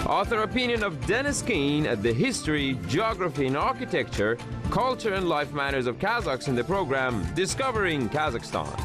Author opinion of Dennis Keen at the history, geography and architecture, culture and life manners of Kazakhs in the program Discovering Kazakhstan.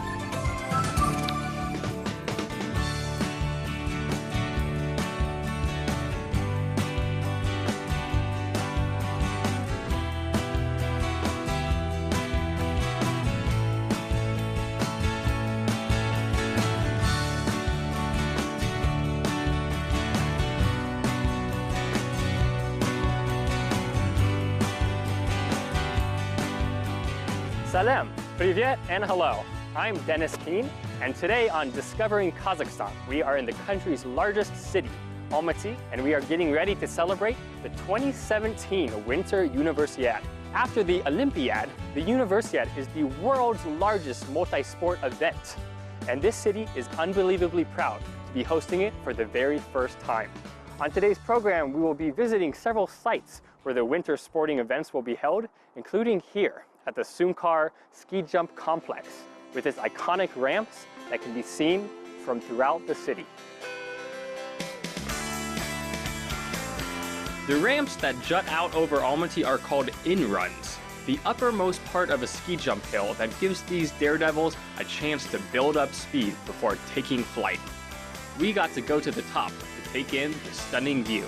Salam, привет, and hello. I'm Dennis Keen, and today on Discovering Kazakhstan, we are in the country's largest city, Almaty, and we are getting ready to celebrate the 2017 Winter Universiade. After the Olympiad, the Universiade is the world's largest multi-sport event, and this city is unbelievably proud to be hosting it for the very first time. On today's program, we will be visiting several sites where the winter sporting events will be held, including here at the Sumkar Ski Jump Complex, with its iconic ramps that can be seen from throughout the city. The ramps that jut out over Almaty are called in-runs, the uppermost part of a ski jump hill that gives these daredevils a chance to build up speed before taking flight. We got to go to the top to take in the stunning view.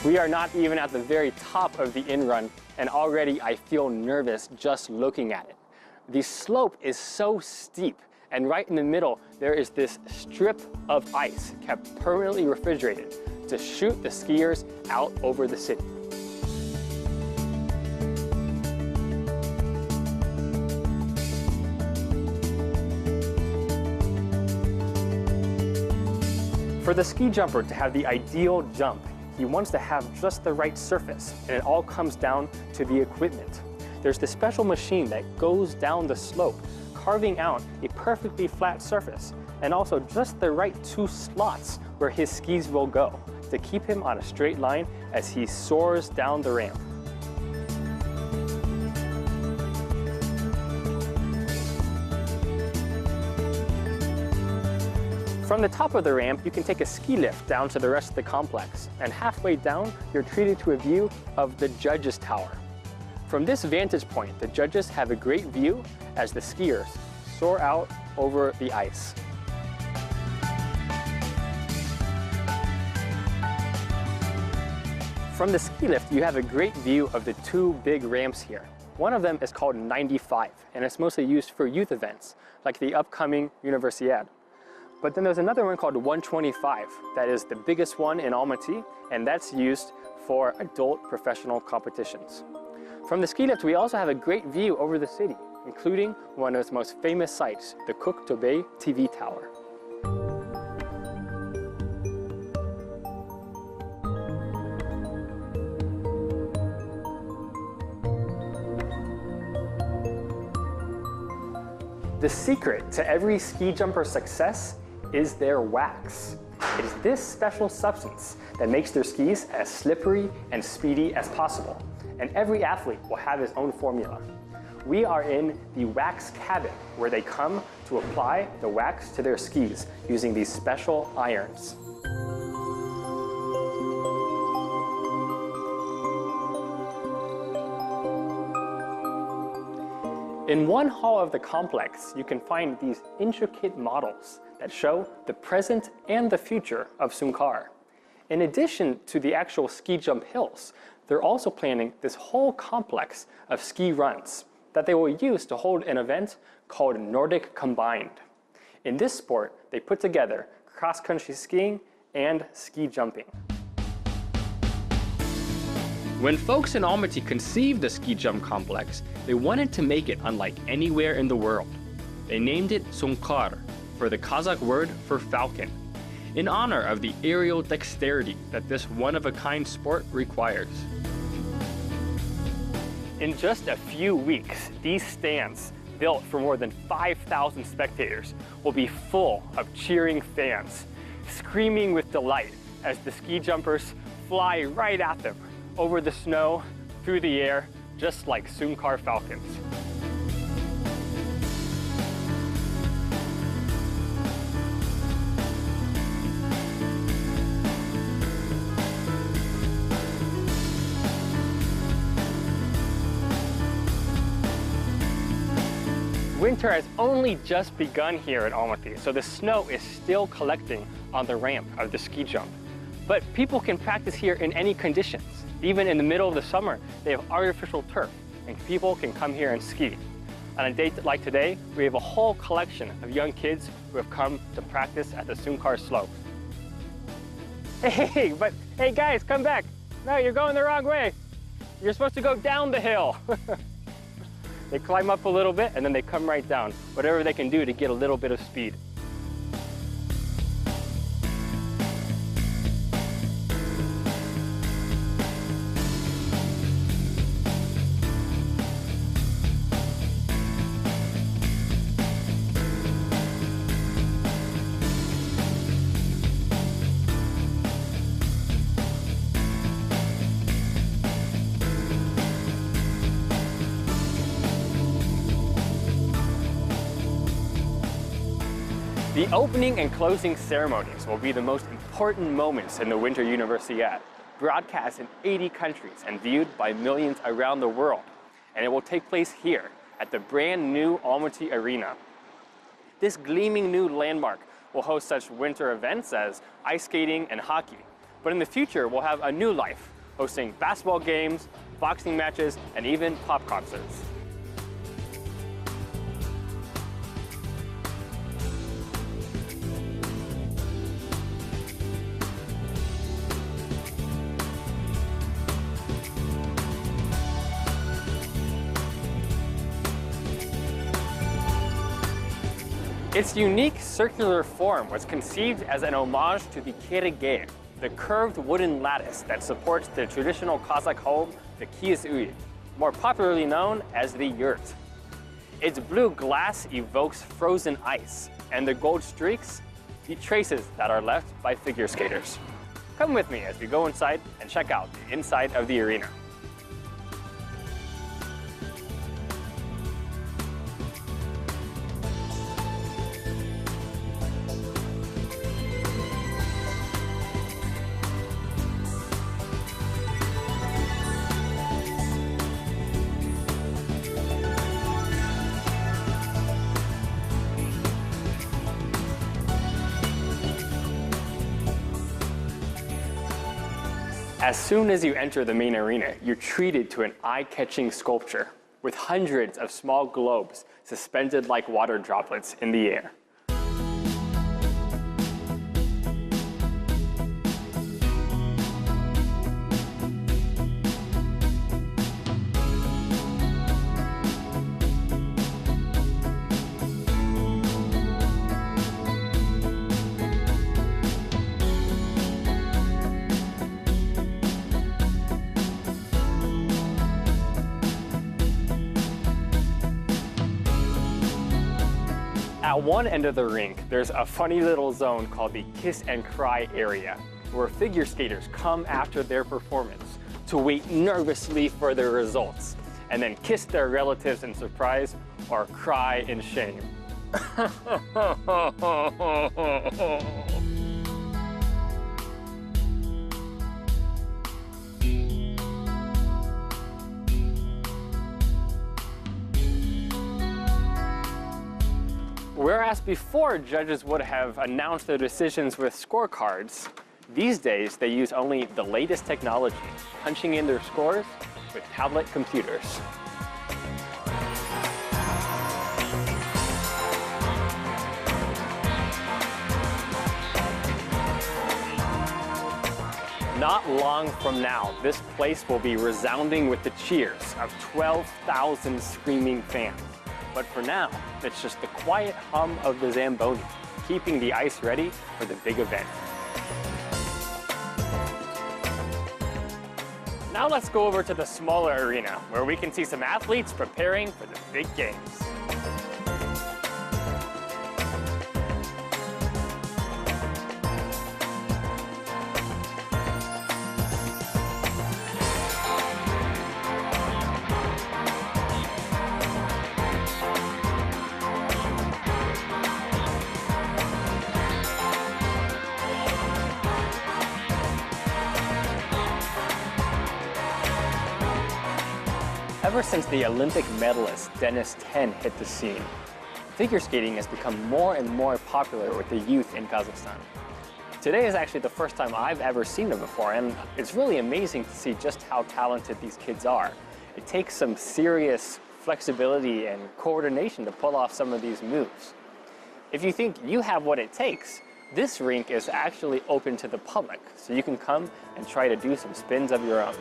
We are not even at the very top of the in-run, and already I feel nervous just looking at it. The slope is so steep, and right in the middle, there is this strip of ice kept permanently refrigerated to shoot the skiers out over the city. For the ski jumper to have the ideal jump, he wants to have just the right surface, and it all comes down to the equipment. There's this special machine that goes down the slope, carving out a perfectly flat surface, and also just the right 2 slots where his skis will go to keep him on a straight line as he soars down the ramp. From the top of the ramp, you can take a ski lift down to the rest of the complex, and halfway down, you're treated to a view of the judges' tower. From this vantage point, the judges have a great view as the skiers soar out over the ice. From the ski lift, you have a great view of the 2 big ramps here. One of them is called 95, and it's mostly used for youth events, like the upcoming Universiade. But then there's another one called 125 that is the biggest one in Almaty, and that's used for adult professional competitions. From the ski lift, we also have a great view over the city, including one of its most famous sites, the Joly TV tower. The secret to every ski jumper's success is their wax. It is this special substance that makes their skis as slippery and speedy as possible, and every athlete will have his own formula. We are in the wax cabin, where they come to apply the wax to their skis using these special irons. In one hall of the complex, you can find these intricate models that show the present and the future of Sumkar. In addition to the actual ski jump hills, they're also planning this whole complex of ski runs that they will use to hold an event called Nordic Combined. In this sport, they put together cross-country skiing and ski jumping. When folks in Almaty conceived the ski jump complex, they wanted to make it unlike anywhere in the world. They named it Sumkar, for the Kazakh word for falcon, in honor of the aerial dexterity that this one-of-a-kind sport requires. In just a few weeks, these stands, built for more than 5,000 spectators, will be full of cheering fans, screaming with delight as the ski jumpers fly right at them, over the snow, through the air, just like Sumcar falcons. Winter has only just begun here at Almaty, so the snow is still collecting on the ramp of the ski jump. But people can practice here in any conditions. Even in the middle of the summer, they have artificial turf, and people can come here and ski. On a day like today, we have a whole collection of young kids who have come to practice at the Sumcar slope. Hey guys, come back. No, you're going the wrong way. You're supposed to go down the hill. They climb up a little bit and then they come right down, whatever they can do to get a little bit of speed. The opening and closing ceremonies will be the most important moments in the Winter Universiade, broadcast in 80 countries and viewed by millions around the world. And it will take place here at the brand new Almaty Arena. This gleaming new landmark will host such winter events as ice skating and hockey. But in the future, we'll have a new life, hosting basketball games, boxing matches, and even pop concerts. Its unique circular form was conceived as an homage to the kerege, the curved wooden lattice that supports the traditional Kazakh home, the kies-uy, more popularly known as the yurt. Its blue glass evokes frozen ice, and the gold streaks, the traces that are left by figure skaters. Come with me as we go inside and check out the inside of the arena. As soon as you enter the main arena, you're treated to an eye-catching sculpture with hundreds of small globes suspended like water droplets in the air. At one end of the rink, there's a funny little zone called the Kiss and Cry area, where figure skaters come after their performance to wait nervously for their results, and then kiss their relatives in surprise or cry in shame. Whereas before judges would have announced their decisions with scorecards, these days they use only the latest technology, punching in their scores with tablet computers. Not long from now, this place will be resounding with the cheers of 12,000 screaming fans. But for now, it's just the quiet hum of the Zamboni, keeping the ice ready for the big event. Now let's go over to the smaller arena, where we can see some athletes preparing for the big games. Ever since the Olympic medalist Dennis Ten hit the scene, figure skating has become more and more popular with the youth in Kazakhstan. Today is actually the first time I've ever seen them before, and it's really amazing to see just how talented these kids are. It takes some serious flexibility and coordination to pull off some of these moves. If you think you have what it takes, this rink is actually open to the public, so you can come and try to do some spins of your own.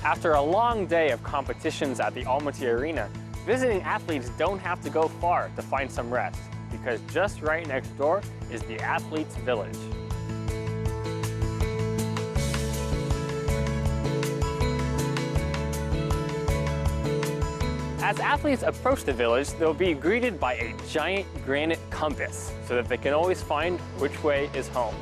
After a long day of competitions at the Almaty Arena, visiting athletes don't have to go far to find some rest, because just right next door is the Athletes' Village. As athletes approach the village, they'll be greeted by a giant granite compass so that they can always find which way is home.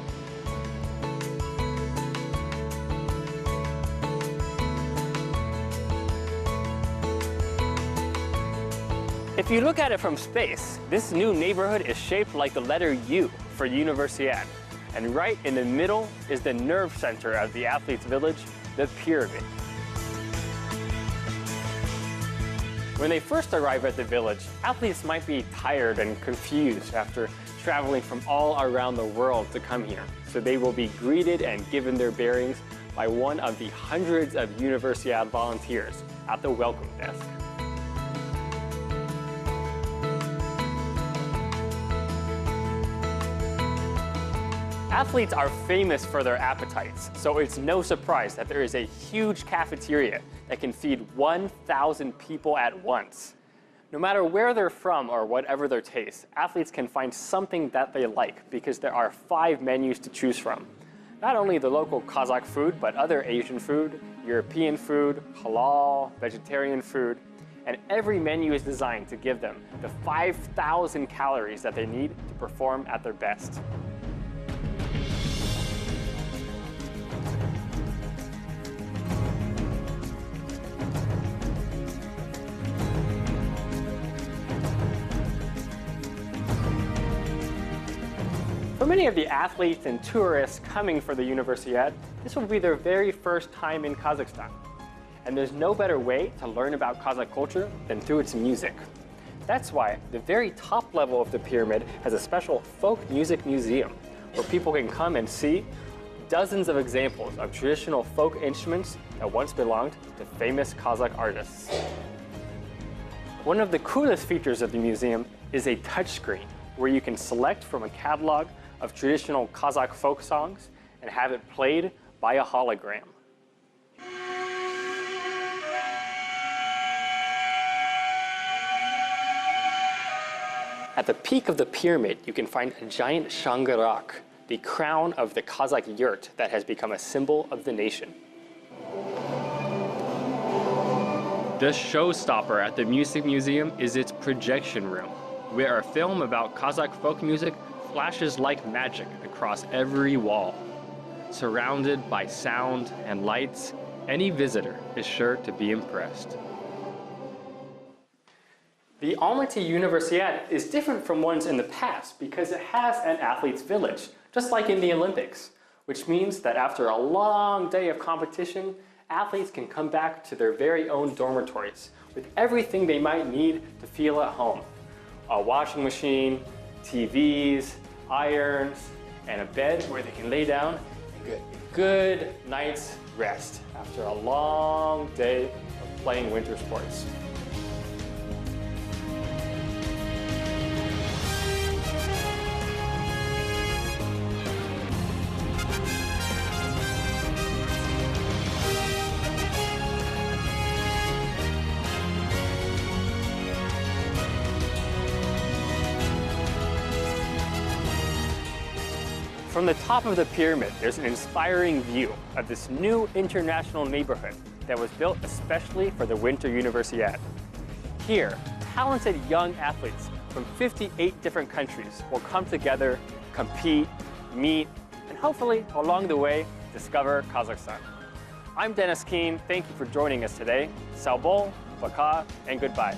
If you look at it from space, this new neighborhood is shaped like the letter U for Universiade. And right in the middle is the nerve center of the Athletes' Village, the pyramid. When they first arrive at the village, athletes might be tired and confused after traveling from all around the world to come here. So they will be greeted and given their bearings by one of the hundreds of Universiade volunteers at the welcome desk. Athletes are famous for their appetites, so it's no surprise that there is a huge cafeteria that can feed 1,000 people at once. No matter where they're from or whatever their taste, athletes can find something that they like because there are 5 menus to choose from. Not only the local Kazakh food, but other Asian food, European food, halal, vegetarian food, and every menu is designed to give them the 5,000 calories that they need to perform at their best. For many of the athletes and tourists coming for the Universiade, this will be their very first time in Kazakhstan. And there's no better way to learn about Kazakh culture than through its music. That's why the very top level of the pyramid has a special folk music museum where people can come and see dozens of examples of traditional folk instruments that once belonged to famous Kazakh artists. One of the coolest features of the museum is a touchscreen where you can select from a catalog of traditional Kazakh folk songs and have it played by a hologram. At the peak of the pyramid, you can find a giant shangarak, the crown of the Kazakh yurt that has become a symbol of the nation. The showstopper at the Music Museum is its projection room, where a film about Kazakh folk music flashes like magic across every wall. Surrounded by sound and lights, any visitor is sure to be impressed. The Almaty Universiade is different from ones in the past because it has an athletes' village, just like in the Olympics, which means that after a long day of competition, athletes can come back to their very own dormitories with everything they might need to feel at home. A washing machine, TVs, irons, and a bed where they can lay down and get a good night's rest after a long day of playing winter sports. From the top of the pyramid, there's an inspiring view of this new international neighborhood that was built especially for the Winter Universiade. Here, talented young athletes from 58 different countries will come together, compete, meet, and hopefully, along the way, discover Kazakhstan. I'm Dennis Keen. Thank you for joining us today. Salbon, Baka, and goodbye.